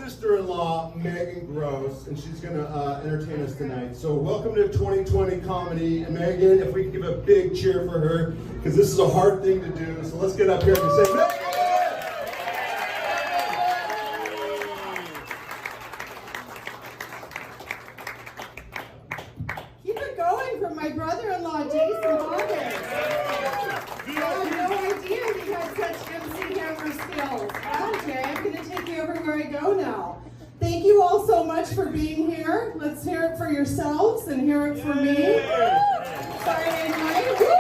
sister-in-law, Meaghan Gross, and she's going to entertain us tonight. So welcome to 2020 Comedy. And Meaghan, if we can give a big cheer for her, because this is a hard thing to do. So let's get up here and say, Meaghan! Keep it going from my brother-in-law, Jason August. I had no idea you had such MC Hammer skills. Okay, I'm going to take you everywhere I go now. Thank you all so much for being here. Let's hear it for yourselves and hear it for me. Friday night. Woo!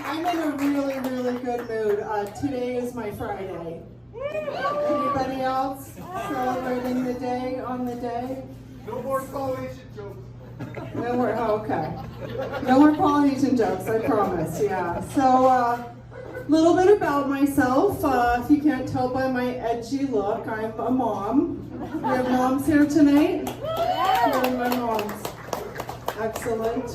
I'm in a really, really good mood. Today is my Friday. Anybody else celebrating the day on the day? No more Polynesian jokes. No more, oh, okay. No more Polynesian jokes, I promise, yeah. So, a little bit about myself. If you can't tell by my edgy look, I'm a mom. We have moms here tonight? Here are my moms. Excellent.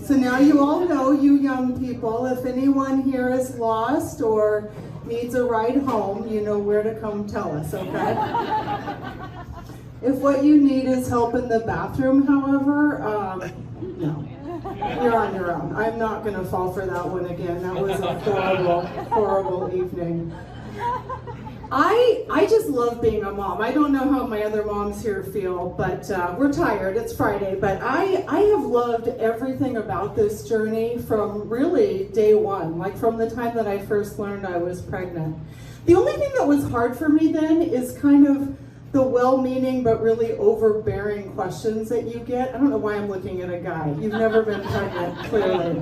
So now you all know, you young people, if anyone here is lost or needs a ride home, you know where to come tell us, okay? If what you need is help in the bathroom, however, no. You're on your own. I'm not going to fall for that one again. That was a horrible, horrible evening. I just love being a mom. I don't know how my other moms here feel, but we're tired. It's Friday. But I have loved everything about this journey from really day one, like from the time that I first learned I was pregnant. The only thing that was hard for me then is kind of the well-meaning but really overbearing questions that you get. I don't know why I'm looking at a guy. You've never been pregnant, clearly.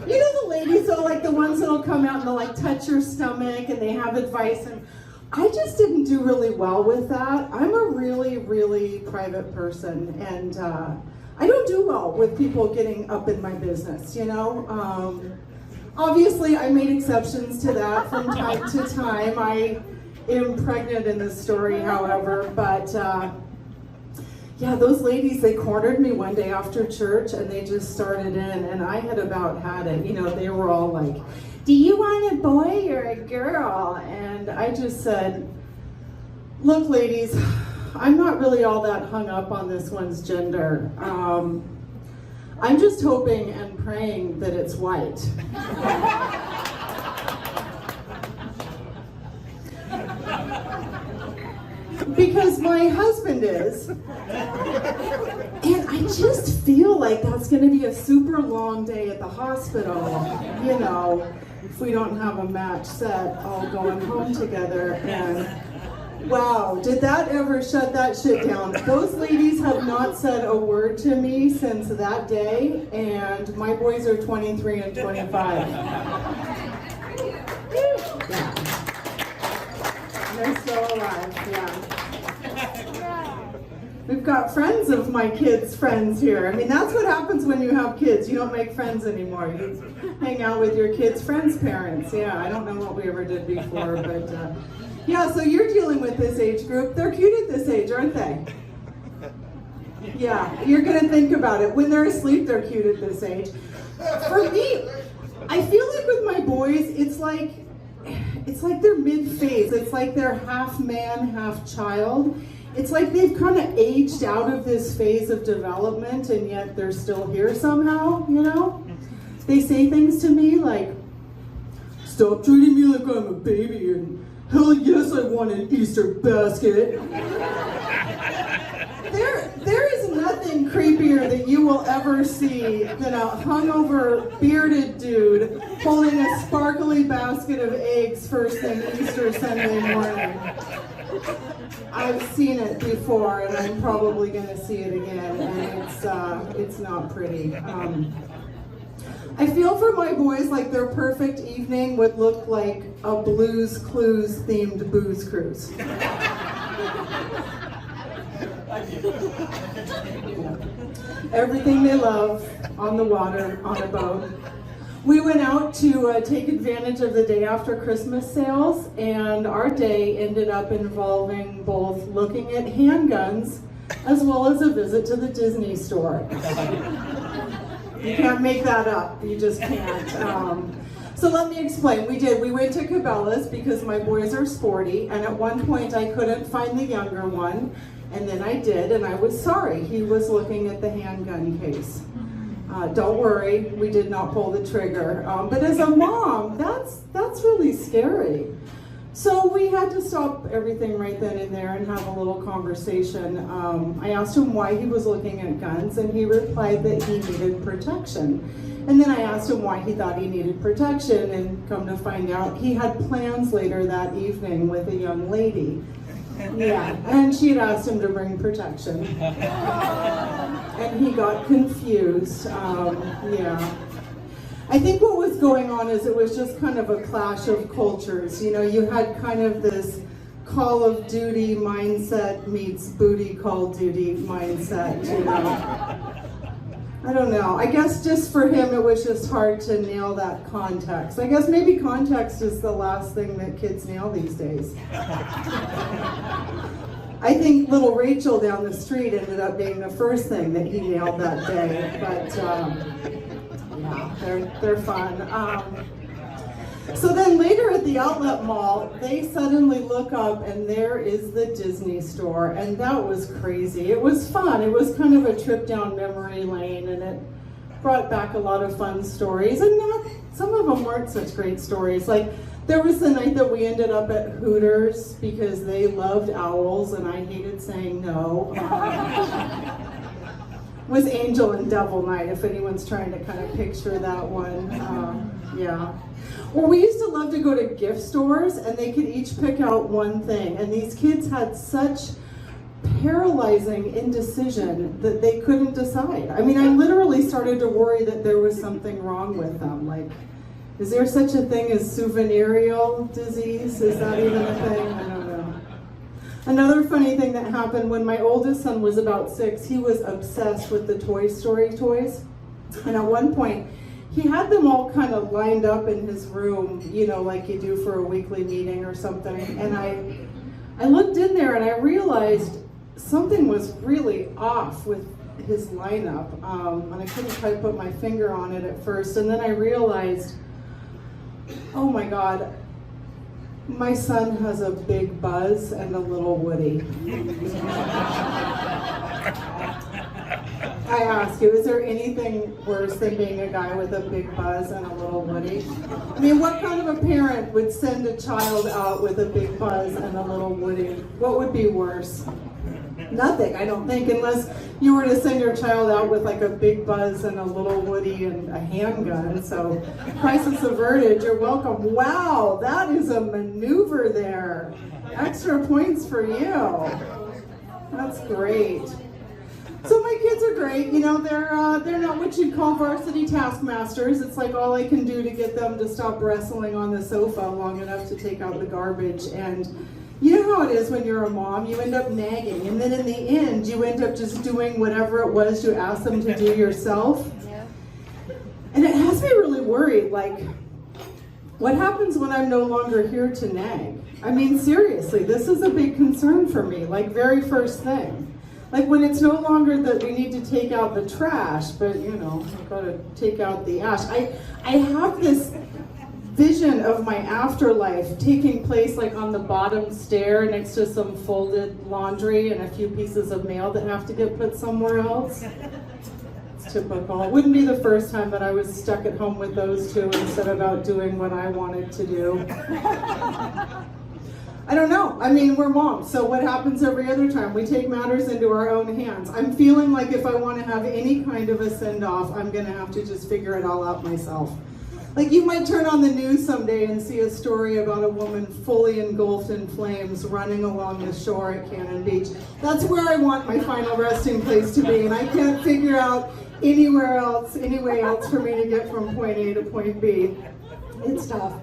You know the ladies, though, like the ones that'll come out and they'll like touch your stomach and they have advice. And I just didn't do really well with that. I'm a really, really private person, and I don't do well with people getting up in my business, you know? Obviously, I made exceptions to that from time to time. I am pregnant in this story, however, but yeah, those ladies, they cornered me one day after church and they just started in, and I had about had it. You know, they were all like, do you want a boy or a girl? And I just said, look, ladies, I'm not really all that hung up on this one's gender. I'm just hoping and praying that it's white. Because my husband is, and I just feel like that's going to be a super long day at the hospital, you know, if we don't have a match set all going home together. And wow, did that ever shut that shit down? Those ladies have not said a word to me since that day, and my boys are 23 and 25. Yeah. They're still alive, yeah. We've got friends of my kids' friends here. I mean, that's what happens when you have kids. You don't make friends anymore. You hang out with your kids' friends' parents. Yeah, I don't know what we ever did before, but yeah, so you're dealing with this age group. They're cute at this age, aren't they? Yeah, you're gonna think about it. When they're asleep, they're cute at this age. For me, I feel like with my boys, it's like they're mid-phase. It's like they're half man, half child. It's like they've kind of aged out of this phase of development, and yet they're still here somehow, you know? They say things to me like, stop treating me like I'm a baby, and hell yes, I want an Easter basket. There is nothing creepier that you will ever see than a hungover, bearded dude holding a sparkly basket of eggs first thing Easter Sunday morning. I've seen it before, and I'm probably going to see it again, and it's not pretty. I feel for my boys like their perfect evening would look like a Blue's Clues themed booze cruise. Everything they love, on the water, on a boat. We went out to take advantage of the day after Christmas sales, and our day ended up involving both looking at handguns as well as a visit to the Disney store. You can't make that up, you just can't. So let me explain. We went to Cabela's because my boys are sporty, and at one point I couldn't find the younger one, and then I did, and I was sorry. He was looking at the handgun case. Don't worry, we did not pull the trigger. But as a mom, that's really scary. So we had to stop everything right then and there and have a little conversation. I asked him why he was looking at guns, and he replied that he needed protection. And then I asked him why he thought he needed protection, and come to find out he had plans later that evening with a young lady. Yeah, and she had asked him to bring protection. And he got confused, yeah. I think what was going on is it was just kind of a clash of cultures. You know, you had kind of this Call of Duty mindset meets booty call duty mindset, you know. I don't know. I guess just for him it was just hard to nail that context. I guess maybe context is the last thing that kids nail these days. I think little Rachel down the street ended up being the first thing that he nailed that day. But yeah, they're fun. So then later at the outlet mall, they suddenly look up and there is the Disney store, and that was crazy. It was fun. It was kind of a trip down memory lane, and it brought back a lot of fun stories, and some of them weren't such great stories. Like there was the night that we ended up at Hooters because they loved owls and I hated saying no. Was Angel and Devil Night, if anyone's trying to kind of picture that one. Yeah. Or we used to love to go to gift stores and they could each pick out one thing. And these kids had such paralyzing indecision that they couldn't decide. I mean, I literally started to worry that there was something wrong with them. Like, is there such a thing as souvenirial disease? Is that even a thing? I don't know. Another funny thing that happened when my oldest son was about 6, he was obsessed with the Toy Story toys. And at one point, he had them all kind of lined up in his room, you know, like you do for a weekly meeting or something. And I looked in there and I realized something was really off with his lineup. And I couldn't quite put my finger on it at first. And then I realized, oh my God, my son has a big Buzz and a little Woody. I ask you, is there anything worse than being a guy with a big Buzz and a little Woody? I mean, what kind of a parent would send a child out with a big Buzz and a little Woody? What would be worse? Nothing, I don't think, unless you were to send your child out with like a big Buzz and a little Woody and a handgun. So, crisis averted, you're welcome. Wow, that is a maneuver there. Extra points for you. That's great. So my kids are great. You know, they're not what you'd call varsity taskmasters. It's like all I can do to get them to stop wrestling on the sofa long enough to take out the garbage. And you know how it is when you're a mom, you end up nagging, and then in the end, you end up just doing whatever it was you asked them to do yourself. Yeah. And it has me really worried, like, what happens when I'm no longer here to nag? I mean, seriously, this is a big concern for me, like, very first thing. Like, when it's no longer that we need to take out the trash, but, you know, I've got to take out the ash. I have this vision of my afterlife taking place like on the bottom stair next to some folded laundry and a few pieces of mail that have to get put somewhere else. It's typical. It wouldn't be the first time that I was stuck at home with those two instead of out doing what I wanted to do. I don't know. I mean, we're moms, so what happens every other time? We take matters into our own hands. I'm feeling like if I want to have any kind of a send-off, I'm going to have to just figure it all out myself. Like, you might turn on the news someday and see a story about a woman fully engulfed in flames running along the shore at Cannon Beach. That's where I want my final resting place to be, and I can't figure out any way else for me to get from point A to point B. It's tough.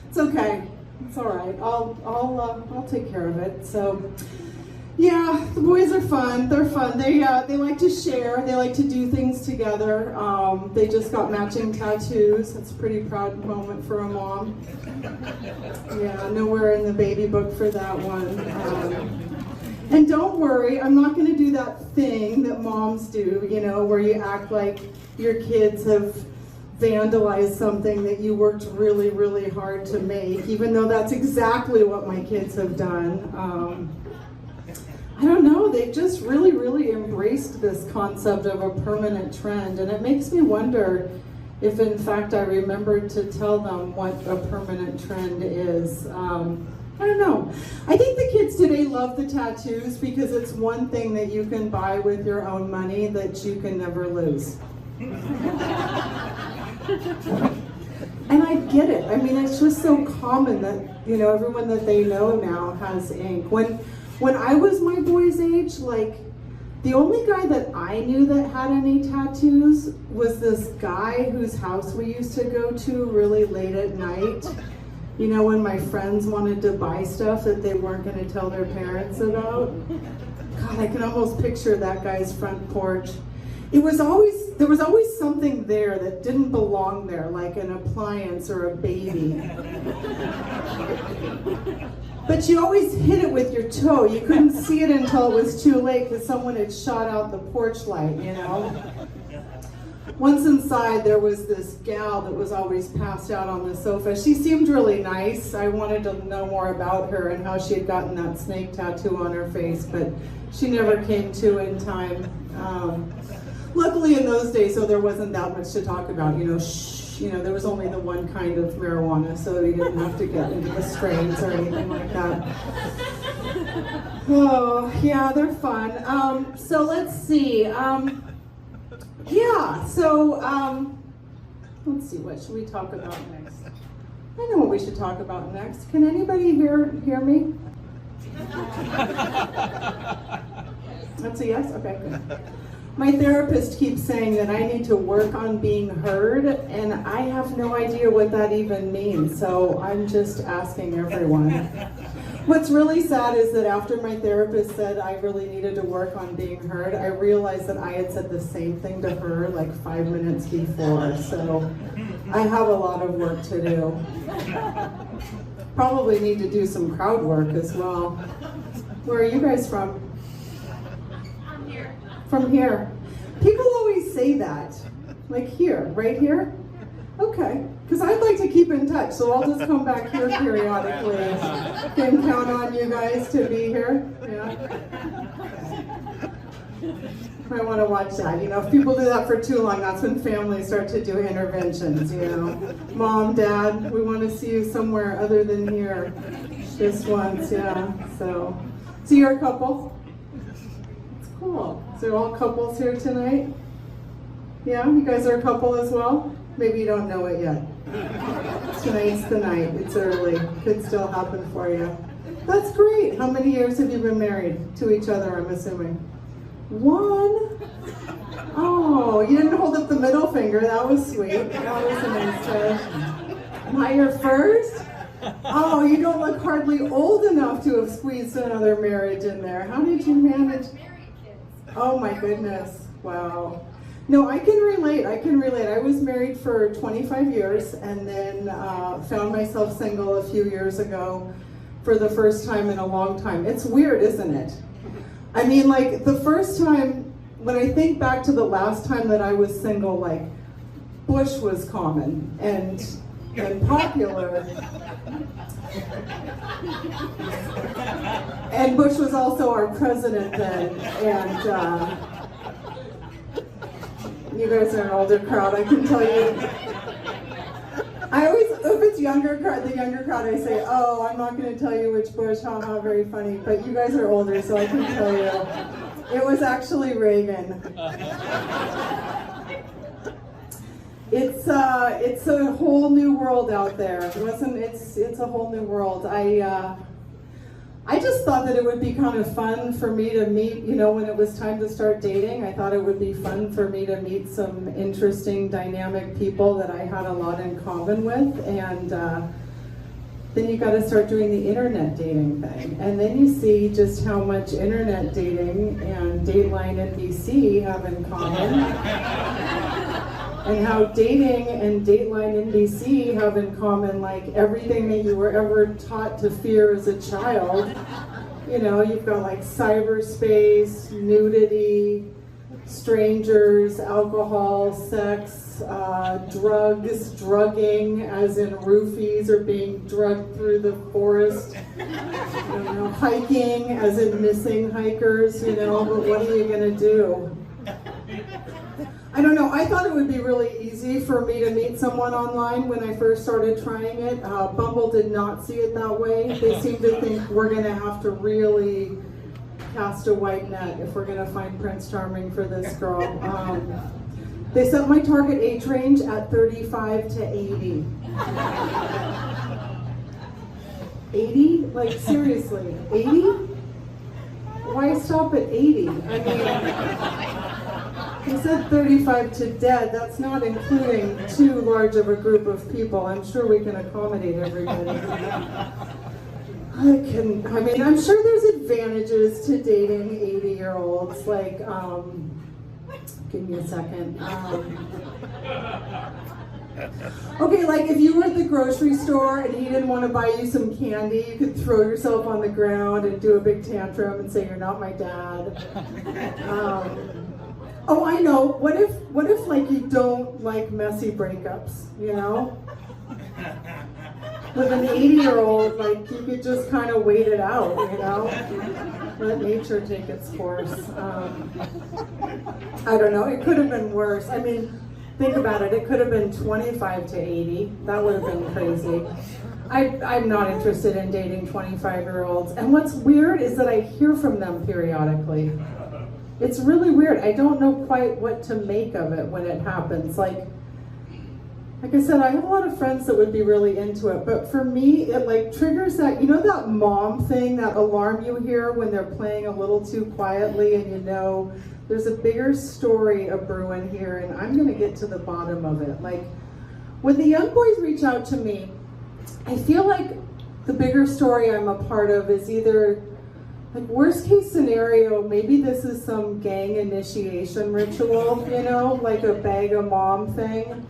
It's okay. It's all right. I'll take care of it. So, yeah, the boys are fun. They're fun. They like to share. They like to do things together. They just got matching tattoos. That's a pretty proud moment for a mom. Yeah, nowhere in the baby book for that one. And don't worry, I'm not going to do that thing that moms do, you know, where you act like your kids have vandalize something that you worked really, really hard to make, even though that's exactly what my kids have done. I don't know, they've just really, really embraced this concept of a permanent trend, and it makes me wonder if in fact I remembered to tell them what a permanent trend is. I don't know. I think the kids today love the tattoos because it's one thing that you can buy with your own money that you can never lose. And I get it. I mean, it's just so common that, you know, everyone that they know now has ink. When I was my boy's age, like, the only guy that I knew that had any tattoos was this guy whose house we used to go to really late at night. You know, when my friends wanted to buy stuff that they weren't going to tell their parents about. God, I can almost picture that guy's front porch. There was always something there that didn't belong there, like an appliance or a baby. But you always hit it with your toe. You couldn't see it until it was too late because someone had shot out the porch light, you know? Once inside, there was this gal that was always passed out on the sofa. She seemed really nice. I wanted to know more about her and how she had gotten that snake tattoo on her face, but she never came to in time. Luckily in those days, so there wasn't that much to talk about, you know, there was only the one kind of marijuana, so you didn't have to get into the strains or anything like that. Oh, yeah, they're fun. So let's see. Let's see, what should we talk about next? I know what we should talk about next. Can anybody hear me? That's a yes? Okay, good. My therapist keeps saying that I need to work on being heard, and I have no idea what that even means, so I'm just asking everyone. What's really sad is that after my therapist said I really needed to work on being heard, I realized that I had said the same thing to her like 5 minutes before, so I have a lot of work to do. Probably need to do some crowd work as well. Where are you guys from? From here. People always say that. Like here, right here? Okay. Because I'd like to keep in touch, so I'll just come back here periodically. Can count on you guys to be here. Yeah. I want to watch that. You know, if people do that for too long, that's when families start to do interventions, you know. Mom, Dad, we want to see you somewhere other than here. Just once, yeah. So you're a couple? Cool. So they're all couples here tonight? Yeah, you guys are a couple as well? Maybe you don't know it yet. Tonight's the night. It's early. Could still happen for you. That's great. How many years have you been married to each other, I'm assuming? 1? Oh, you didn't hold up the middle finger. That was sweet. That was a nice touch. Not your first? Oh, you don't look hardly old enough to have squeezed another marriage in there. How did you manage? Oh my goodness, wow. No, I can relate. I was married for 25 years and then found myself single a few years ago for the first time in a long time. It's weird, isn't it? I mean, like the first time, when I think back to the last time that I was single, like Bush was common and popular. And Bush was also our president then, and you guys are an older crowd, I can tell you. I always, if it's the younger crowd, I say, oh, I'm not going to tell you which Bush, haha, very funny, but you guys are older, so I can tell you. It was actually Reagan. It's a whole new world out there. It's a whole new world. I just thought that it would be kind of fun for me to meet, you know, when it was time to start dating, I thought it would be fun for me to meet some interesting, dynamic people that I had a lot in common with, and then you got to start doing the internet dating thing. And then you see just how much internet dating and Dateline NBC have in common. And how dating and Dateline NBC have in common, like everything that you were ever taught to fear as a child. You know, you've got like cyberspace, nudity, strangers, alcohol, sex, drugs, drugging, as in roofies are being drugged through the forest, hiking, as in missing hikers, but what are you going to do? I don't know, I thought it would be really easy for me to meet someone online when I first started trying it. Bumble did not see it that way. They seem to think we're going to have to really cast a white net if we're going to find Prince Charming for this girl. They set my target age range at 35 to 80. 80? Like, seriously, 80? Why stop at 80? I mean, he said 35 to dead. That's not including too large of a group of people. I'm sure we can accommodate everybody. I'm sure there's advantages to dating 80-year-olds. Like, give me a second. Okay, like if you were at the grocery store and he didn't want to buy you some candy, you could throw yourself on the ground and do a big tantrum and say, "You're not my dad." Oh, I know. What if like you don't like messy breakups, With an 80-year-old, like you could just kind of wait it out, Let nature take its course. I don't know. It could have been worse. I mean, think about it. It could have been 25 to 80. That would have been crazy. I'm not interested in dating 25-year-olds. And what's weird is that I hear from them periodically. It's really weird. I don't know quite what to make of it when it happens. Like I said, I have a lot of friends that would be really into it, but for me, it like triggers that, that mom thing, that alarm you hear when they're playing a little too quietly and there's a bigger story a brewing here and I'm gonna get to the bottom of it. Like when the young boys reach out to me, I feel like the bigger story I'm a part of is either like worst case scenario, maybe this is some gang initiation ritual, like a bag of mom thing.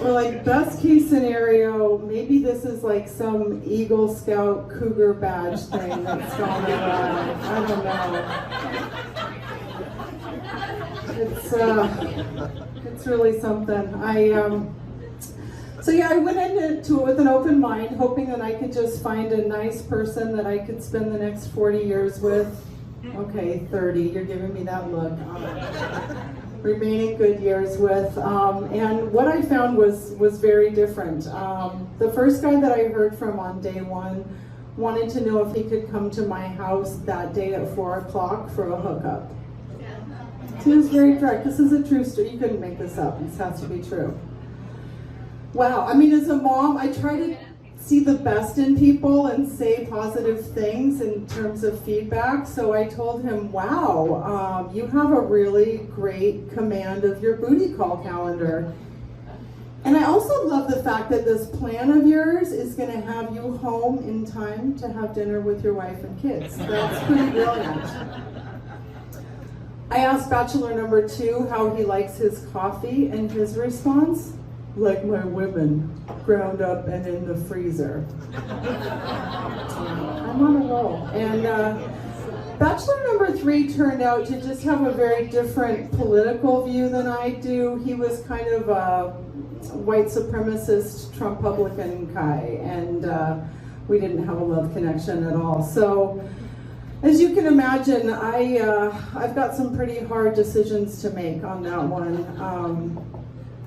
Or like best case scenario, maybe this is like some Eagle Scout Cougar badge thing that's going around. I don't know. It's really something. I went into it with an open mind, hoping that I could just find a nice person that I could spend the next 40 years with. Okay, 30, you're giving me that look. Remaining good years with. And what I found was very different. The first guy that I heard from on day one wanted to know if he could come to my house that day at 4 o'clock for a hookup. He was very direct. This is a true story. You couldn't make this up. This has to be true. Wow. I mean, as a mom, I try to see the best in people and say positive things in terms of feedback. So I told him, wow, you have a really great command of your booty call calendar. And I also love the fact that this plan of yours is going to have you home in time to have dinner with your wife and kids. That's pretty brilliant. I asked bachelor number 2 how he likes his coffee, and his response, "Like my women, ground up and in the freezer." I'm on a roll. And bachelor number 3 turned out to just have a very different political view than I do. He was kind of a white supremacist Trump-publican guy, and we didn't have a love connection at all. So, as you can imagine, I've got some pretty hard decisions to make on that one.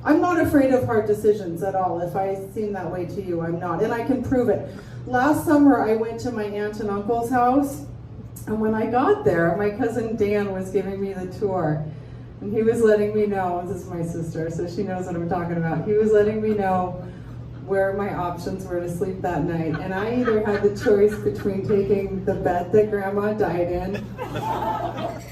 I'm not afraid of hard decisions at all. If I seem that way to you, I'm not. And I can prove it. Last summer, I went to my aunt and uncle's house. And when I got there, my cousin Dan was giving me the tour. And he was letting me know, this is my sister, so she knows what I'm talking about. He was letting me know where my options were to sleep that night. And I either had the choice between taking the bed that Grandma died in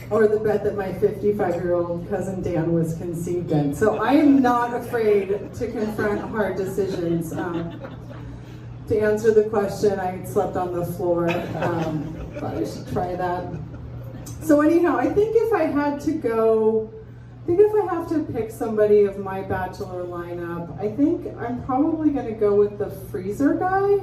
or the bed that my 55-year-old cousin Dan was conceived in. So I am not afraid to confront hard decisions. To answer the question, I slept on the floor. Thought I should try that. So anyhow, I think if I had to go, if I have to pick somebody of my bachelor lineup, I think I'm probably going to go with the freezer guy.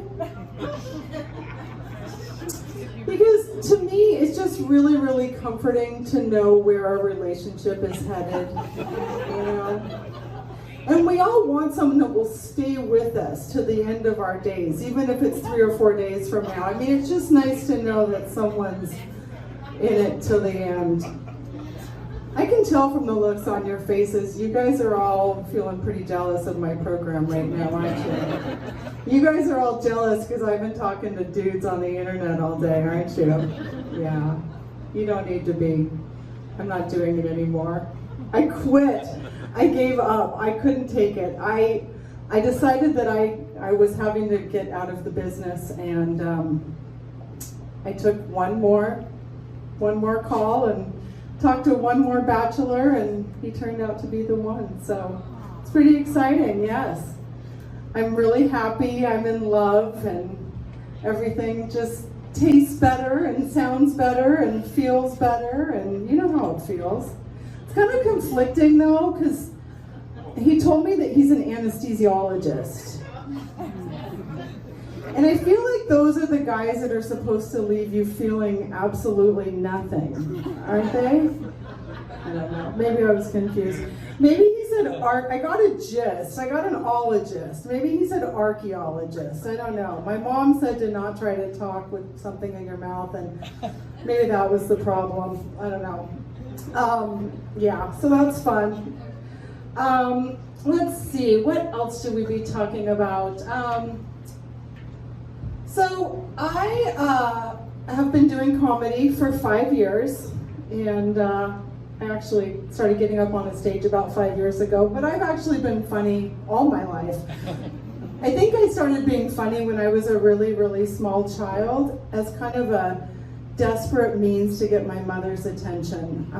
Because To me, it's just really, really comforting to know where our relationship is headed, you know? And we all want someone that will stay with us to the end of our days, even if it's 3 or 4 days from now. I mean, it's just nice to know that someone's in it till the end. I can tell from the looks on your faces, you guys are all feeling pretty jealous of my program right now, aren't you? You guys are all jealous because I've been talking to dudes on the internet all day, aren't you? Yeah, you don't need to be. I'm not doing it anymore. I quit. I gave up. I couldn't take it. I decided that I was having to get out of the business, and I took one more call and talked to one more bachelor, and he turned out to be the one. So it's pretty exciting, yes. I'm really happy, I'm in love, and everything just tastes better and sounds better and feels better, and you know how it feels. It's kind of conflicting though, because he told me that he's an anesthesiologist. And I feel like those are the guys that are supposed to leave you feeling absolutely nothing, aren't they? I don't know. Maybe I was confused. Maybe he said I got a gist. I got an ologist. Maybe he said archaeologist. I don't know. My mom said to not try to talk with something in your mouth, and maybe that was the problem. I don't know. Yeah, so that's fun. Let's see. What else should we be talking about? So I have been doing comedy for 5 years, and I actually started getting up on a stage about 5 years ago, but I've actually been funny all my life. I think I started being funny when I was a really, really small child as kind of a desperate means to get my mother's attention.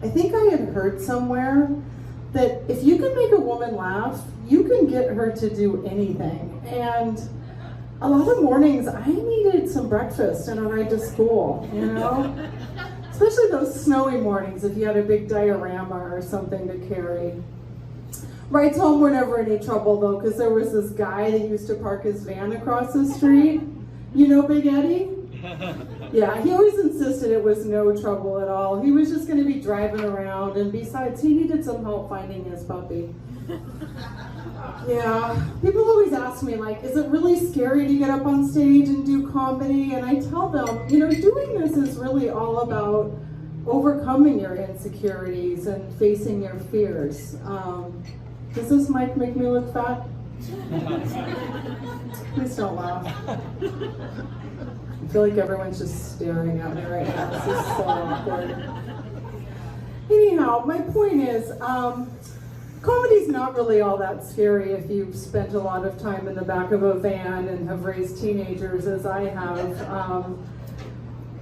I think I had heard somewhere that if you can make a woman laugh, you can get her to do anything. And a lot of mornings, I needed some breakfast and a ride to school, you know? Especially those snowy mornings if you had a big diorama or something to carry. Rides home were never any trouble though, because there was this guy that used to park his van across the street. You know Big Eddie? Yeah, he always insisted it was no trouble at all. He was just going to be driving around, and besides, he needed some help finding his puppy. Yeah, people always ask me, like, is it really scary to get up on stage and do comedy? And I tell them, you know, doing this is really all about overcoming your insecurities and facing your fears. Does this mic make me look fat? Please don't laugh. I feel like everyone's just staring at me right now. This is so awkward. Anyhow, my point is, comedy's not really all that scary if you've spent a lot of time in the back of a van and have raised teenagers as I have.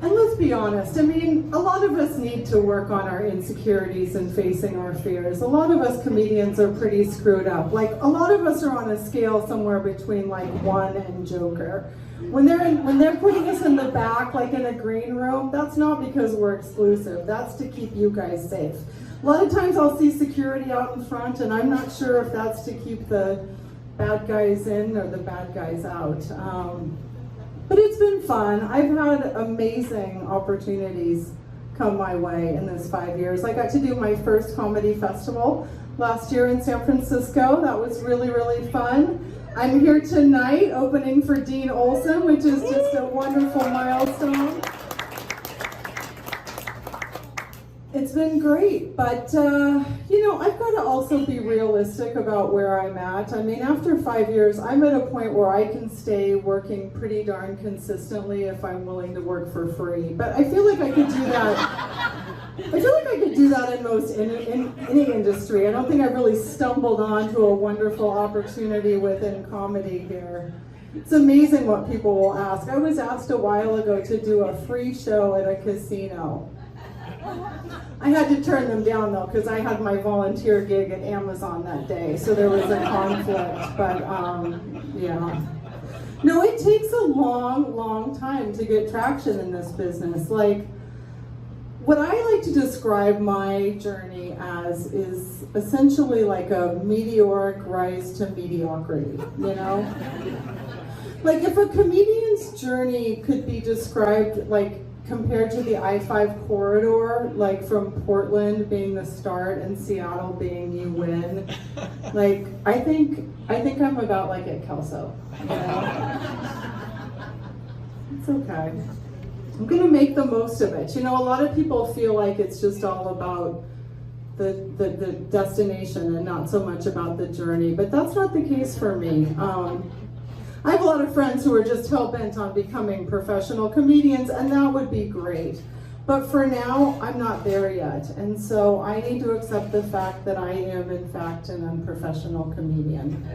And let's be honest, I mean, a lot of us need to work on our insecurities and facing our fears. A lot of us comedians are pretty screwed up. Like, a lot of us are on a scale somewhere between like 1 and Joker. When they're putting us in the back, like in a green room, that's not because we're exclusive. That's to keep you guys safe. A lot of times I'll see security out in front, and I'm not sure if that's to keep the bad guys in or the bad guys out. But it's been fun. I've had amazing opportunities come my way in this 5 years. I got to do my first comedy festival last year in San Francisco. That was really, really fun. I'm here tonight opening for Dean Olson, which is just a wonderful milestone. It's been great, but you know, I've got to also be realistic about where I'm at. I mean, after 5 years, I'm at a point where I can stay working pretty darn consistently if I'm willing to work for free. But I feel like I could do that. I feel like I could do that in any industry. I don't think I really stumbled onto a wonderful opportunity within comedy here. It's amazing what people will ask. I was asked a while ago to do a free show at a casino. I had to turn them down though, because I had my volunteer gig at Amazon that day, so there was a conflict, but yeah. No, it takes a long, long time to get traction in this business. Like, what I like to describe my journey as is essentially like a meteoric rise to mediocrity, you know? Like, if a comedian's journey could be described like compared to the I-5 corridor, like from Portland being the start and Seattle being you win. Like, I think I'm about like at Kelso. You know? It's okay. I'm gonna make the most of it. You know, a lot of people feel like it's just all about the destination and not so much about the journey, but that's not the case for me. I have a lot of friends who are just hell-bent on becoming professional comedians, and that would be great. But for now, I'm not there yet, and so I need to accept the fact that I am, in fact, an unprofessional comedian.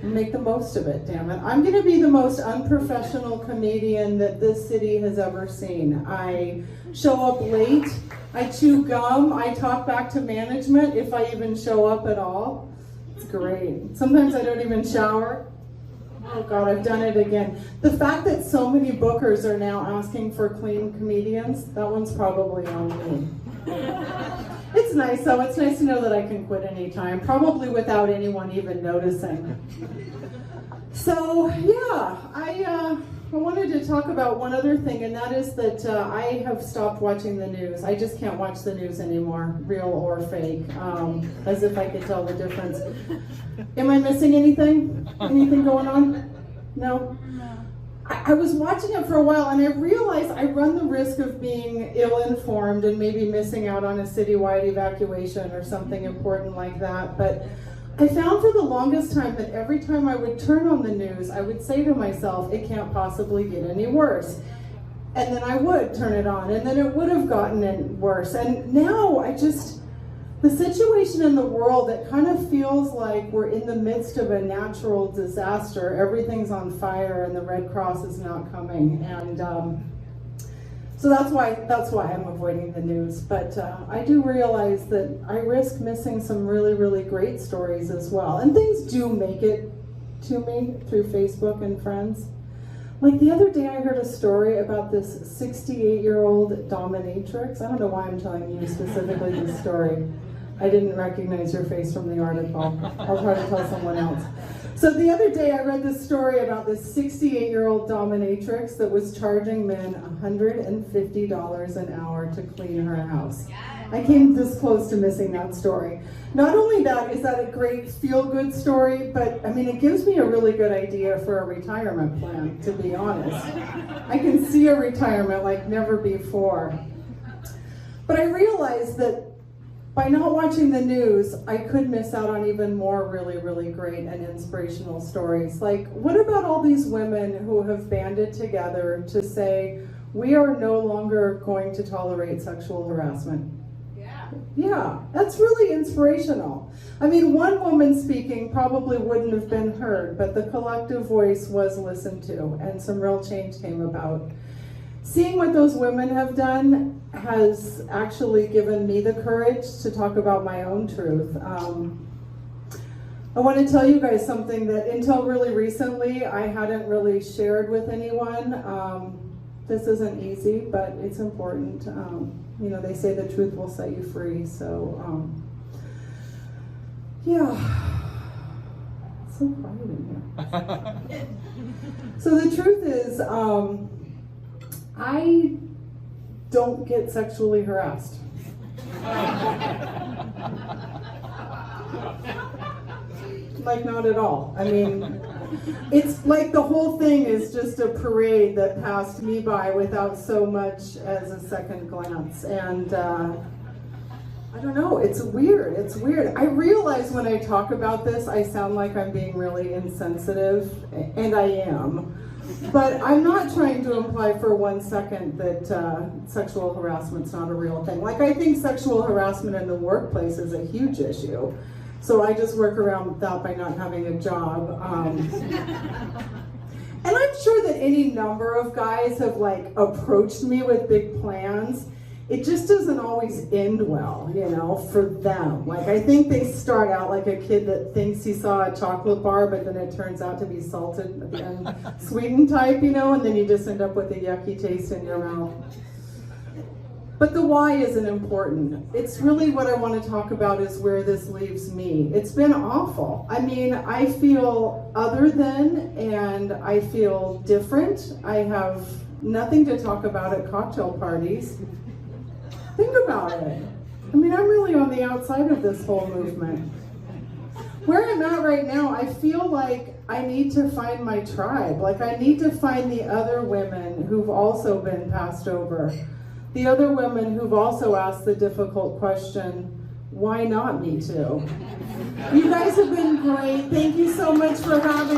And make the most of it, damn it. I'm gonna be the most unprofessional comedian that this city has ever seen. I show up late, I chew gum, I talk back to management if I even show up at all. It's great. Sometimes I don't even shower. Oh God, I've done it again. The fact that so many bookers are now asking for clean comedians, that one's probably on me. It's nice though, it's nice to know that I can quit anytime, probably without anyone even noticing. So yeah, I wanted to talk about one other thing, and that is that I have stopped watching the news. I just can't watch the news anymore, real or fake, as if I could tell the difference. Am I missing anything? Anything going on? No? I was watching it for a while, and I realized I run the risk of being ill-informed and maybe missing out on a citywide evacuation or something important like that. But I found for the longest time that every time I would turn on the news, I would say to myself, it can't possibly get any worse. And then I would turn it on, and then it would have gotten worse. And now the situation in the world, it kind of feels like we're in the midst of a natural disaster. Everything's on fire and the Red Cross is not coming. And so that's why I'm avoiding the news. But I do realize that I risk missing some really, really great stories as well. And things do make it to me through Facebook and friends. Like the other day I heard a story about this 68-year-old dominatrix. I don't know why I'm telling you specifically this story. I didn't recognize your face from the article. I'll try to tell someone else. So the other day I read this story about this 68-year-old dominatrix that was charging men $150 an hour to clean her house. I came this close to missing that story. Not only that, is that a great feel-good story, but I mean, it gives me a really good idea for a retirement plan, to be honest. I can see a retirement like never before. But I realized that by not watching the news, I could miss out on even more really, really great and inspirational stories. Like, what about all these women who have banded together to say, we are no longer going to tolerate sexual harassment? Yeah, that's really inspirational. I mean, one woman speaking probably wouldn't have been heard, but the collective voice was listened to, and some real change came about. Seeing what those women have done has actually given me the courage to talk about my own truth. I want to tell you guys something that until really recently I hadn't really shared with anyone. This isn't easy, but it's important. You know, they say the truth will set you free, so yeah. It's so quiet in here. So the truth is, I don't get sexually harassed. Like, not at all. I mean, it's like the whole thing is just a parade that passed me by without so much as a second glance. And I don't know, it's weird, it's weird. I realize when I talk about this, I sound like I'm being really insensitive, and I am. But I'm not trying to imply for 1 second that sexual harassment's not a real thing. Like, I think sexual harassment in the workplace is a huge issue. So I just work around that by not having a job. And I'm sure that any number of guys have like approached me with big plans. It just doesn't always end well, you know, for them. Like, I think they start out like a kid that thinks he saw a chocolate bar, but then it turns out to be salted at the end, sweetened type, you know, and then you just end up with a yucky taste in your mouth. But the why isn't important. It's really what I want to talk about is where this leaves me. It's been awful. I mean, I feel other than, and I feel different. I have nothing to talk about at cocktail parties. Think about it. I mean, I'm really on the outside of this whole movement. Where I'm at right now, I feel like I need to find my tribe. Like I need to find the other women who've also been passed over. The other women who've also asked the difficult question, why not me too? You guys have been great. Thank you so much for having me.